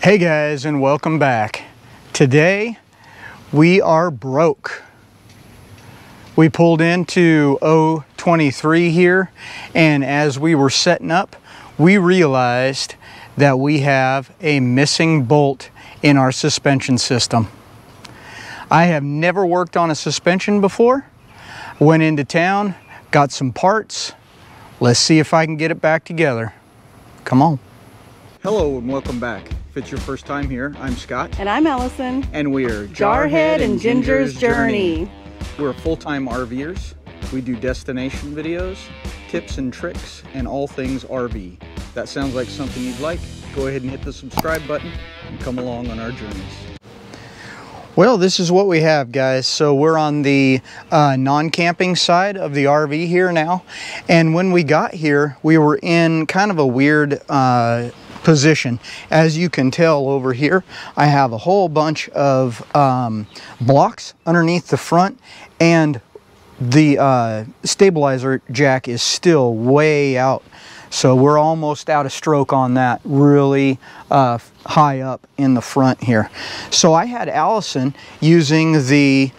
Hey guys, and welcome back. Today we are broke. We pulled into 023 here, and as we were setting up, we realized that we have a missing bolt in our suspension system. I have never worked on a suspension before. Went into town, got some parts. Let's see if I can get it back together. Come on. Hello and welcome back. If it's your first time here, I'm Scott. And I'm Allison. And we are Jarhead and Ginger's Journey. We're full-time RVers. We do destination videos, tips and tricks, and all things RV. That sounds like something you'd like. Go ahead and hit the subscribe button and come along on our journeys. Well, this is what we have, guys. So we're on the non-camping side of the RV here now. And when we got here, we were in kind of a weird position. As you can tell over here, I have a whole bunch of blocks underneath the front, and the stabilizer jack is still way out. So we're almost out of stroke on that, really high up in the front here. So I had Allison using the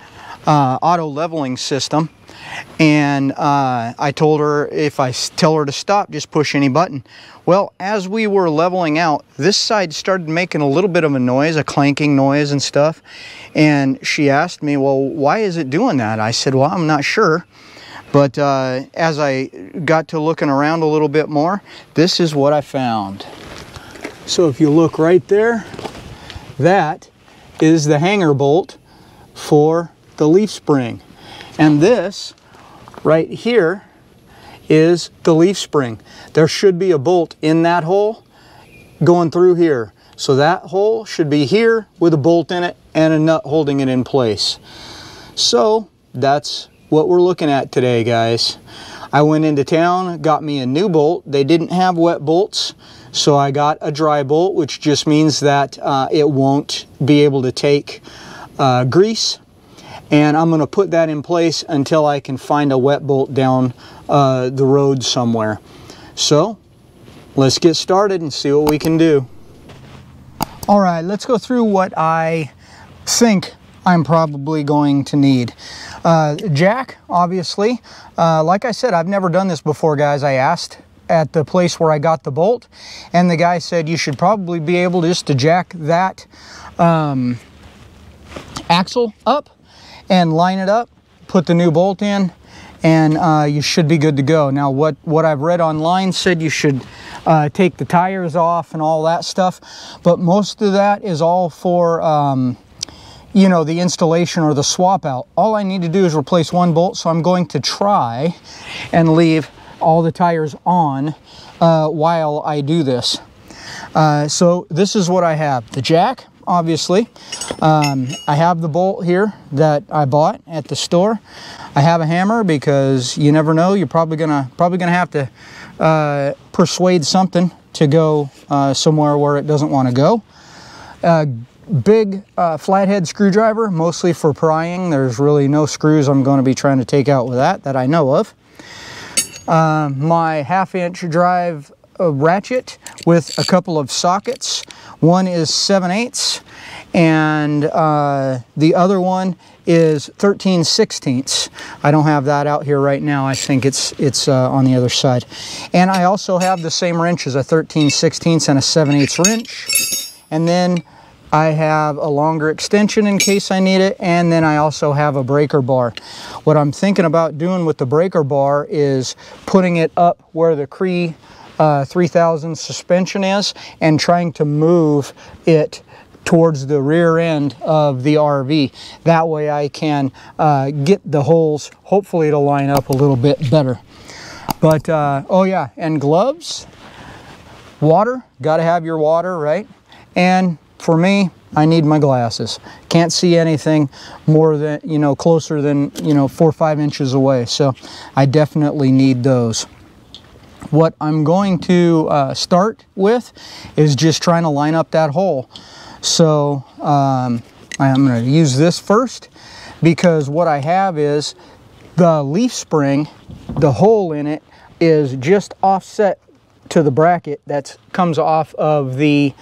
auto leveling system, and I told her if I tell her to stop, just push any button. Well, as we were leveling out, this side started making a little bit of a noise, a clanking noise and stuff. And she asked me, well, why is it doing that? I said, well, I'm not sure. But as I got to looking around a little bit more, this is what I found. So if you look right there, that is the hanger bolt for the leaf spring. And this right here is the leaf spring. There should be a bolt in that hole going through here. So that hole should be here with a bolt in it and a nut holding it in place. So that's what we're looking at today, guys. I went into town, got me a new bolt. They didn't have wet bolts, so I got a dry bolt, which just means that it won't be able to take grease. And I'm going to put that in place until I can find a wet bolt down the road somewhere. So let's get started and see what we can do. All right, let's go through what I think I'm probably going to need. Jack, obviously. Like I said, I've never done this before, guys. I asked at the place where I got the bolt, and the guy said you should probably be able just to jack that axle up and line it up, put the new bolt in, and you should be good to go. Now, what I've read online said you should take the tires off and all that stuff, but most of that is all for you know, the installation or the swap out. All I need to do is replace one bolt, so I'm going to try and leave all the tires on while I do this. So this is what I have. The jack, obviously. I have the bolt here that I bought at the store. I have a hammer because you never know. You're probably gonna have to persuade something to go somewhere where it doesn't want to go. Big flathead screwdriver, mostly for prying. There's really no screws I'm going to be trying to take out with that I know of. My 1/2-inch drive ratchet with a couple of sockets. One is 7/8, and the other one is 13/16. I don't have that out here right now. I think it's on the other side. And I also have the same wrench as a 13/16 and a 7/8 wrench. And then I have a longer extension in case I need it, and then I also have a breaker bar. What I'm thinking about doing with the breaker bar is putting it up where the Cree 3000 suspension is and trying to move it towards the rear end of the RV. That way I can get the holes, hopefully to line up a little bit better. But, oh yeah, and gloves, water, gotta have your water, right? And for me, I need my glasses. Can't see anything more than, you know, closer than, you know, 4 or 5 inches away. So I definitely need those. What I'm going to start with is just trying to line up that hole. So I'm going to use this first, because what I have is the leaf spring, the hole in it is just offset to the bracket that comes off of the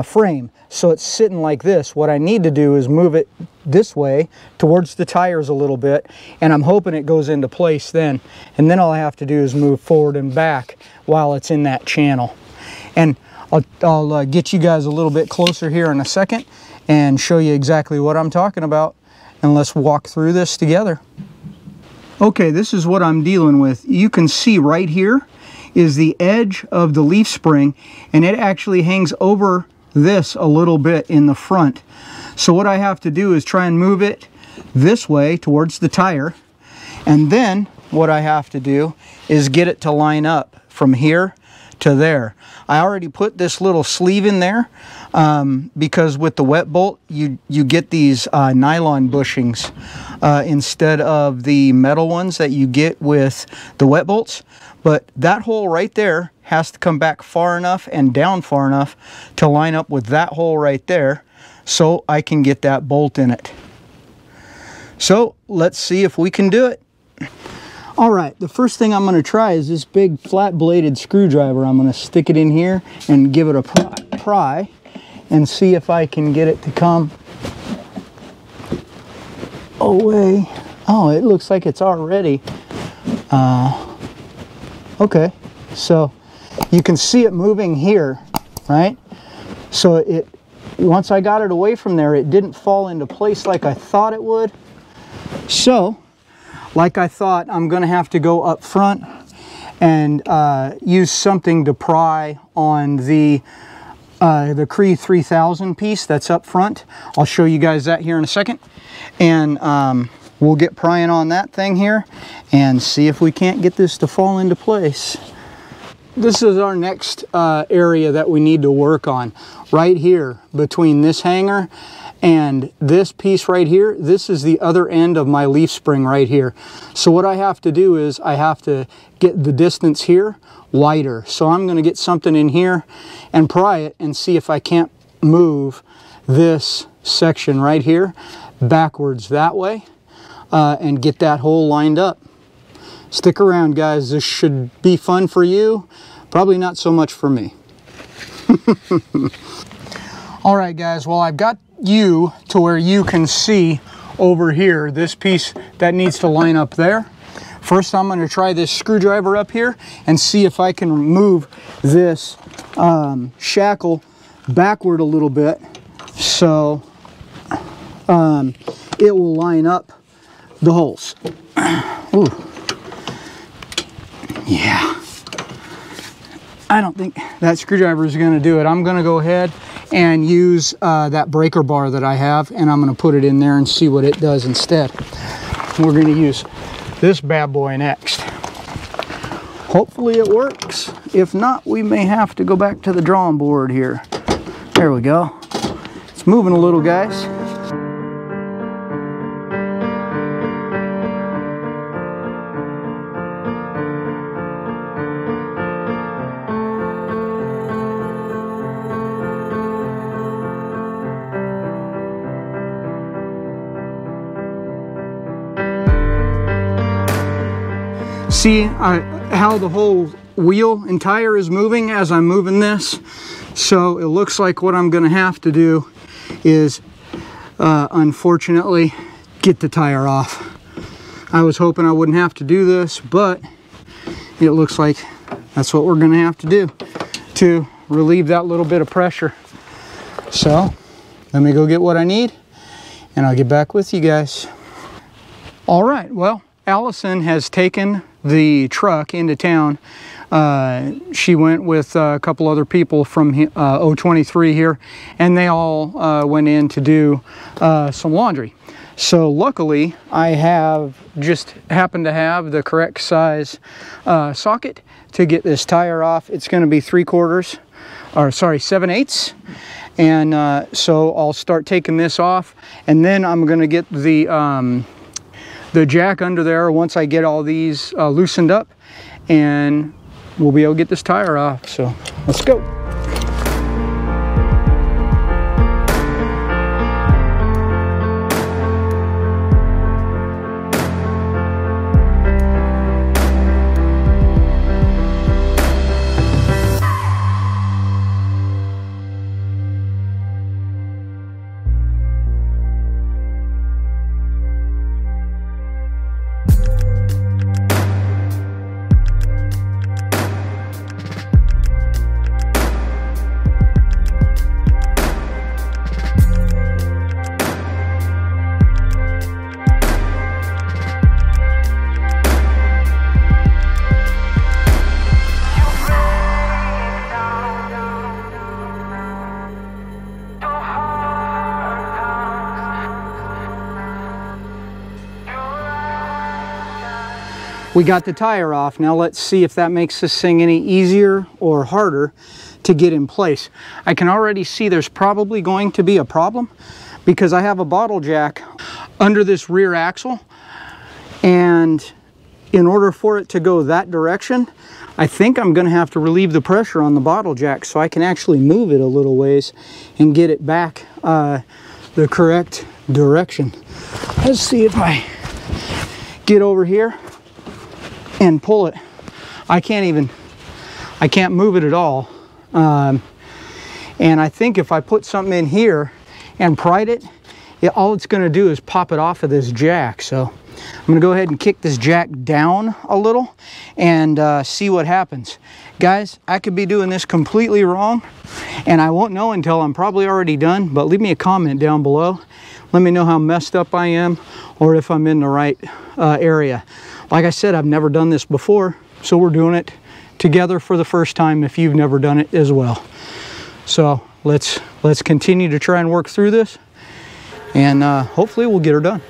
frame. So it's sitting like this. What I need to do is move it this way towards the tires a little bit, and I'm hoping it goes into place then. And then all I have to do is move forward and back while it's in that channel. And I'll get you guys a little bit closer here in a second and show you exactly what I'm talking about. And let's walk through this together. Okay, this is what I'm dealing with. You can see right here is the edge of the leaf spring, and it actually hangs over this a little bit in the front. So what I have to do is try and move it this way towards the tire, and then what I have to do is get it to line up from here to there. I already put this little sleeve in there because with the wet bolt you get these nylon bushings instead of the metal ones that you get with the wet bolts. But that hole right there has to come back far enough and down far enough to line up with that hole right there so I can get that bolt in it. So let's see if we can do it. All right, the first thing I'm going to try is this big flat bladed screwdriver. I'm going to stick it in here and give it a pry and see if I can get it to come away. Oh, it looks like it's already okay, so you can see it moving here, right? So it, once I got it away from there, it didn't fall into place like I thought it would. So like I thought, I'm gonna have to go up front and use something to pry on the Cree 3000 piece that's up front. I'll show you guys that here in a second. And we'll get prying on that thing here and see if we can't get this to fall into place. This is our next area that we need to work on. Right here between this hanger and this piece right here, this is the other end of my leaf spring right here. So what I have to do is I have to get the distance here wider. So I'm going to get something in here and pry it and see if I can't move this section right here backwards that way and get that hole lined up. Stick around, guys. This should be fun for you, probably not so much for me. All right, guys, well, I've got you to where you can see over here this piece that needs to line up there. First, I'm going to try this screwdriver up here and see if I can move this shackle backward a little bit so it will line up the holes. Ooh. Yeah. I don't think that screwdriver is going to do it. I'm going to go ahead and use that breaker bar that I have, and I'm going to put it in there and see what it does instead. We're going to use this bad boy next. Hopefully it works. If not, we may have to go back to the drawing board here. There we go. It's moving a little, guys. See how the whole wheel and tire is moving as I'm moving this? So it looks like what I'm going to have to do is, unfortunately, get the tire off. I was hoping I wouldn't have to do this, but it looks like that's what we're going to have to do to relieve that little bit of pressure. So let me go get what I need, and I'll get back with you guys. All right, well, Allison has taken the truck into town. She went with a couple other people from 023 here, and they all went in to do some laundry. So luckily I have just happened to have the correct size socket to get this tire off. It's going to be 3/4, or sorry, 7/8. And so I'll start taking this off, and then I'm going to get the jack under there once I get all these loosened up, and we'll be able to get this tire off. So let's go. We got the tire off. Now let's see if that makes this thing any easier or harder to get in place. I can already see there's probably going to be a problem because I have a bottle jack under this rear axle, and in order for it to go that direction, I think I'm going to have to relieve the pressure on the bottle jack so I can actually move it a little ways and get it back the correct direction. Let's see if I get over here and pull it. I can't move it at all. And I think if I put something in here and pried it, all it's going to do is pop it off of this jack. So I'm going to go ahead and kick this jack down a little and see what happens. Guys, I could be doing this completely wrong, and I won't know until I'm probably already done, but leave me a comment down below. Let me know how messed up I am or if I'm in the right area. Like I said, I've never done this before, so we're doing it together for the first time if you've never done it as well. So let's continue to try and work through this, and hopefully we'll get her done.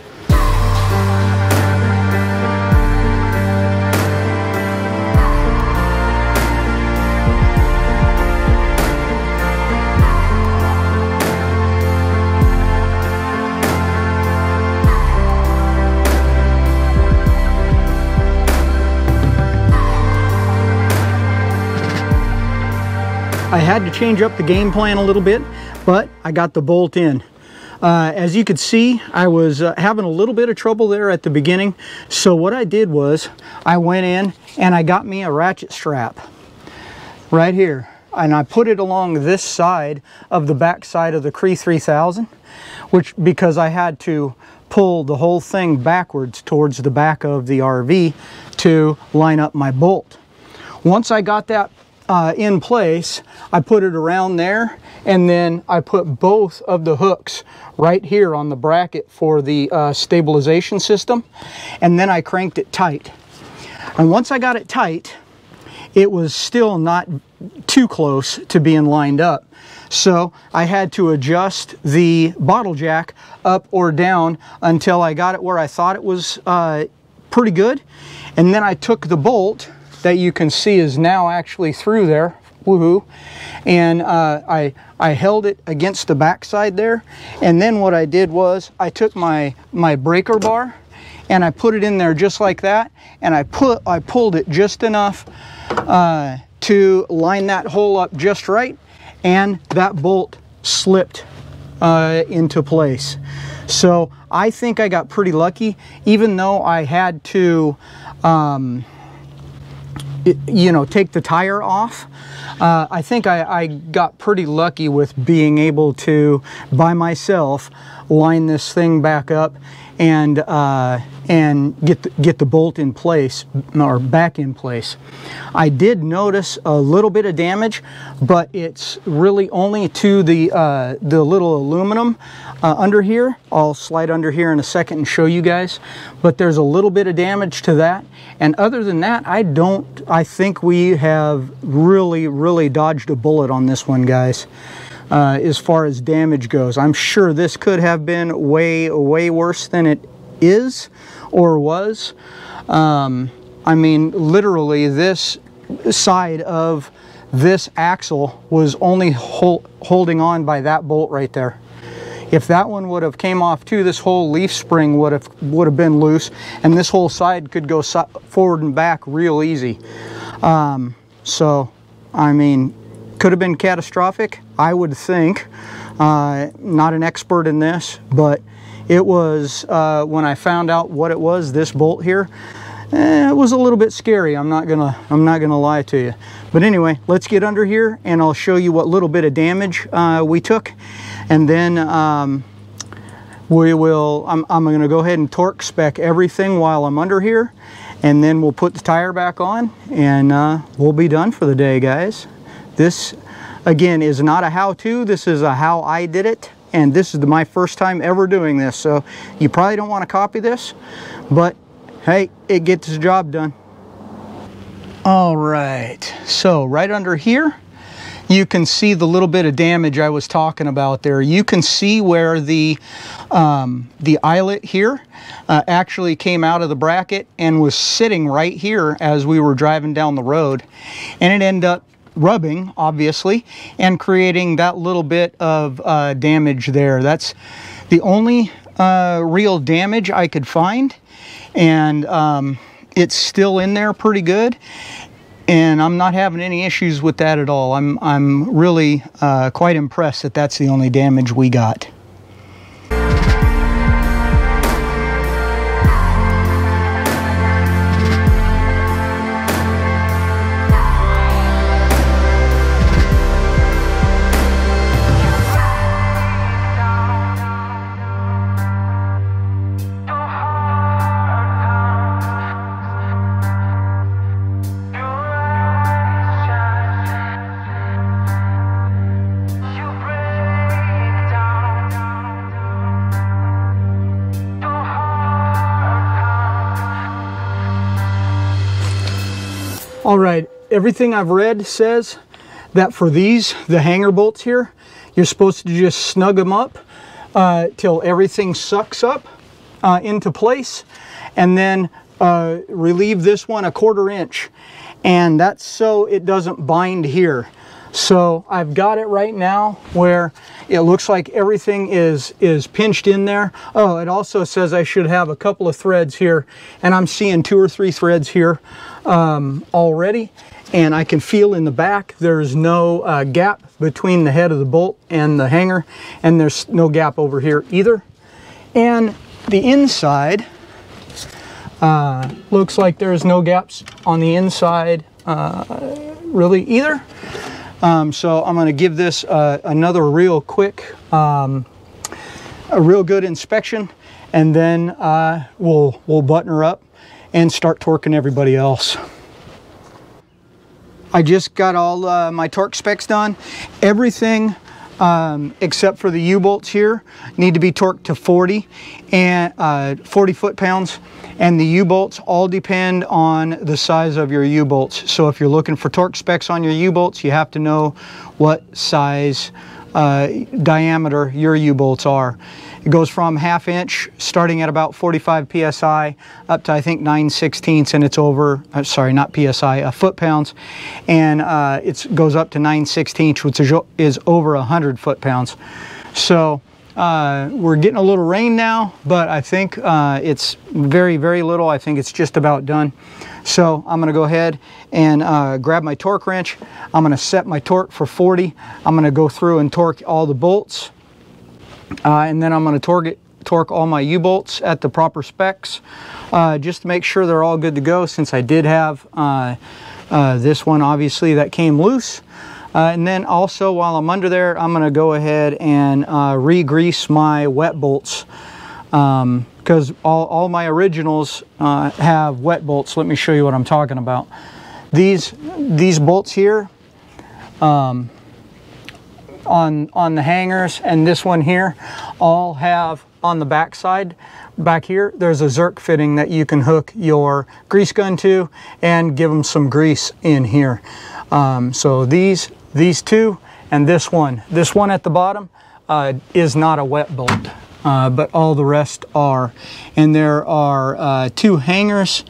I had to change up the game plan a little bit, but I got the bolt in. As you could see, I was having a little bit of trouble there at the beginning. So what I did was I went in and I got me a ratchet strap right here. And I put it along this side of the back side of the Cree 3000, because I had to pull the whole thing backwards towards the back of the RV to line up my bolt. Once I got that in place, I put it around there, and then I put both of the hooks right here on the bracket for the stabilization system, and then I cranked it tight. And once I got it tight, it was still not too close to being lined up. So I had to adjust the bottle jack up or down until I got it where I thought it was pretty good. And then I took the bolt that you can see is now actually through there, woohoo, and I held it against the backside there. And then what I did was I took my breaker bar and I put it in there just like that, and I pulled it just enough to line that hole up just right, and that bolt slipped into place. So I think I got pretty lucky, even though I had to you know, take the tire off. I think I got pretty lucky with being able to, by myself, line this thing back up and get the bolt in place, or back in place. I did notice a little bit of damage, but it's really only to the little aluminum under here. I'll slide under here in a second and show you guys, but there's a little bit of damage to that. And other than that, I think we have really dodged a bullet on this one, guys. As far as damage goes, I'm sure this could have been way worse than it is or was. I mean, literally this side of this axle was only holding on by that bolt right there. If that one would have came off too, this whole leaf spring would have been loose, and this whole side could go forward and back real easy. So I mean, could have been catastrophic, I would think. Not an expert in this, but it was, when I found out what it was, this bolt here, it was a little bit scary. I'm not gonna lie to you. But anyway, let's get under here and I'll show you what little bit of damage we took, and then I'm gonna go ahead and torque spec everything while I'm under here, and then we'll put the tire back on, and we'll be done for the day, guys. This, again, is not a how-to. This is a how I did it, and this is my first time ever doing this, so you probably don't want to copy this, but hey, it gets the job done. All right, so right under here you can see the little bit of damage I was talking about there. You can see where the eyelet here actually came out of the bracket and was sitting right here as we were driving down the road, and it ended up rubbing, obviously, and creating that little bit of damage there. That's the only real damage I could find, and it's still in there pretty good, and I'm not having any issues with that at all. I'm really quite impressed that that's the only damage we got. All right, everything I've read says that for these, the hanger bolts here, you're supposed to just snug them up till everything sucks up into place, and then relieve this one 1/4 inch, and that's so it doesn't bind here. So I've got it right now where it looks like everything is pinched in there. Oh, it also says I should have a couple of threads here, and I'm seeing 2 or 3 threads here already, and I can feel in the back there's no gap between the head of the bolt and the hanger, and there's no gap over here either. And the inside looks like there's no gaps on the inside really either. So I'm going to give this another real quick, a real good inspection, and then we'll button her up and start torquing everybody else. I just got all my torque specs done. Everything except for the U-bolts here need to be torqued to 40 foot-pounds, and the U-bolts all depend on the size of your U-bolts. So if you're looking for torque specs on your U-bolts, you have to know what size diameter your U-bolts are. It goes from 1/2 inch, starting at about 45 psi, up to I think 9/16, and it's over, sorry, not psi, foot-pounds, and it goes up to 9/16, which is over 100 foot-pounds. So we're getting a little rain now, but I think it's very, very little. I think it's just about done. So I'm going to go ahead and grab my torque wrench. I'm going to set my torque for 40. I'm going to go through and torque all the bolts. And then I'm going to torque all my U-bolts at the proper specs, just to make sure they're all good to go, since I did have this one obviously that came loose. And then also, while I'm under there, I'm going to go ahead and re-grease my wet bolts, because all my originals have wet bolts. Let me show you what I'm talking about. These bolts here, on the hangers, and this one here, all have on the back side back here, there's a Zerk fitting that you can hook your grease gun to and give them some grease in here. So these two and this one at the bottom is not a wet bolt, but all the rest are. And there are 2 hangers,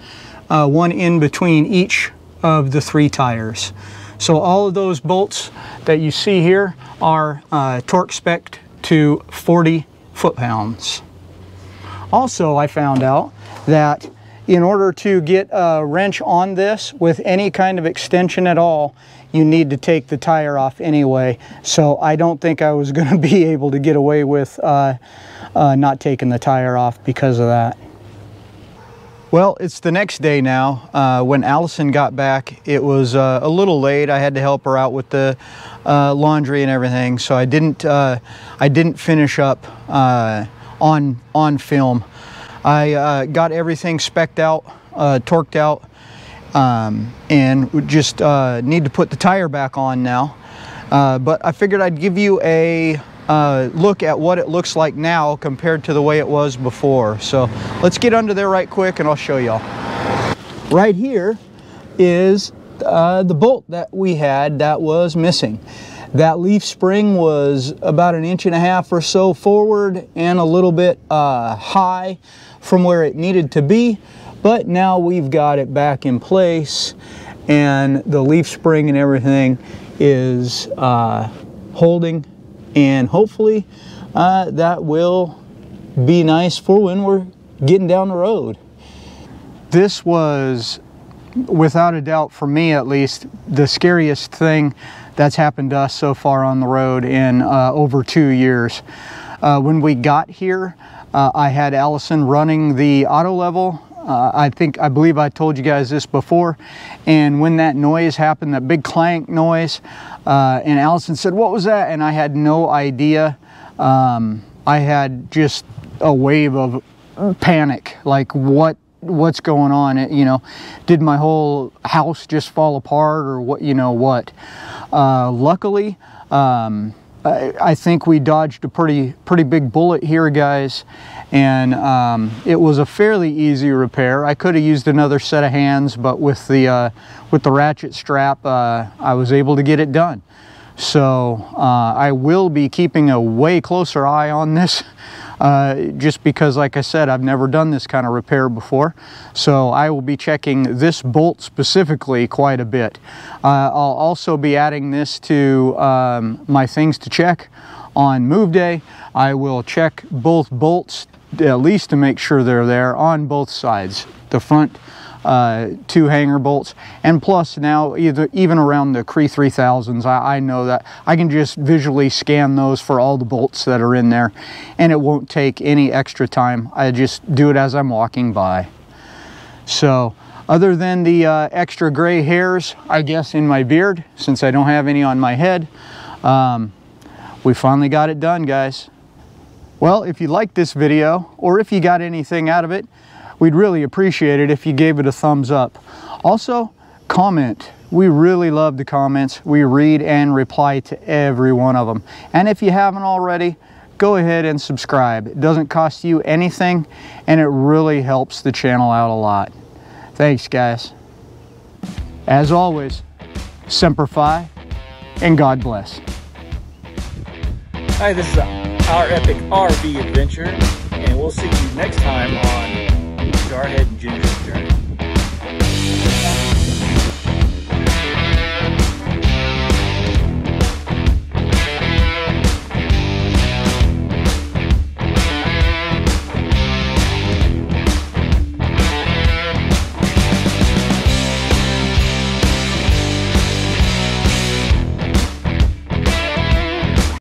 one in between each of the 3 tires. So all of those bolts that you see here are torque spec'd to 40 foot-pounds. Also, I found out that in order to get a wrench on this with any kind of extension at all, you need to take the tire off anyway. So I don't think I was going to be able to get away with not taking the tire off because of that. Well, it's the next day now. When Allison got back, it was a little late. I had to help her out with the laundry and everything, so I didn't finish up on film. I got everything spec'd out, torqued out, and we just need to put the tire back on now. But I figured I'd give you a look at what it looks like now compared to the way it was before. So let's get under there right quick and I'll show y'all. Right here is the bolt that we had that was missing. That leaf spring was about 1.5 inches or so forward and a little bit high from where it needed to be, but now we've got it back in place and the leaf spring and everything is holding, and hopefully that will be nice for when we're getting down the road. This was, without a doubt, for me at least, the scariest thing that's happened to us so far on the road in over 2 years. When we got here, I had Allison running the auto level. I believe I told you guys this before, and when that noise happened, that big clank noise, and Allison said, "What was that?" And I had no idea. I had just a wave of panic, like what's going on? You know, did my whole house just fall apart, or what? You know what? Luckily, I think we dodged a pretty big bullet here, guys, and it was a fairly easy repair. I could have used another set of hands, but with the ratchet strap, I was able to get it done. So I will be keeping a way closer eye on this, just because, like I said, I've never done this kind of repair before. So I will be checking this bolt specifically quite a bit. I'll also be adding this to my things to check on move day. I will check both bolts at least to make sure they're there on both sides, the front 2 hanger bolts, and plus now even around the Cree 3000s, I know that I can just visually scan those for all the bolts that are in there, and it won't take any extra time. I just do it as I'm walking by. So other than the extra gray hairs, I guess, in my beard, since I don't have any on my head, we finally got it done, guys. Well, if you liked this video, or if you got anything out of it, we'd really appreciate it if you gave it a thumbs up. Also, comment. We really love the comments. We read and reply to every one of them. And if you haven't already, go ahead and subscribe. It doesn't cost you anything, and it really helps the channel out a lot. Thanks, guys. As always, Semper Fi, and God bless. Hi, this is our epic RV adventure, and we'll see you next time on Jarhead and Ginger's Journey.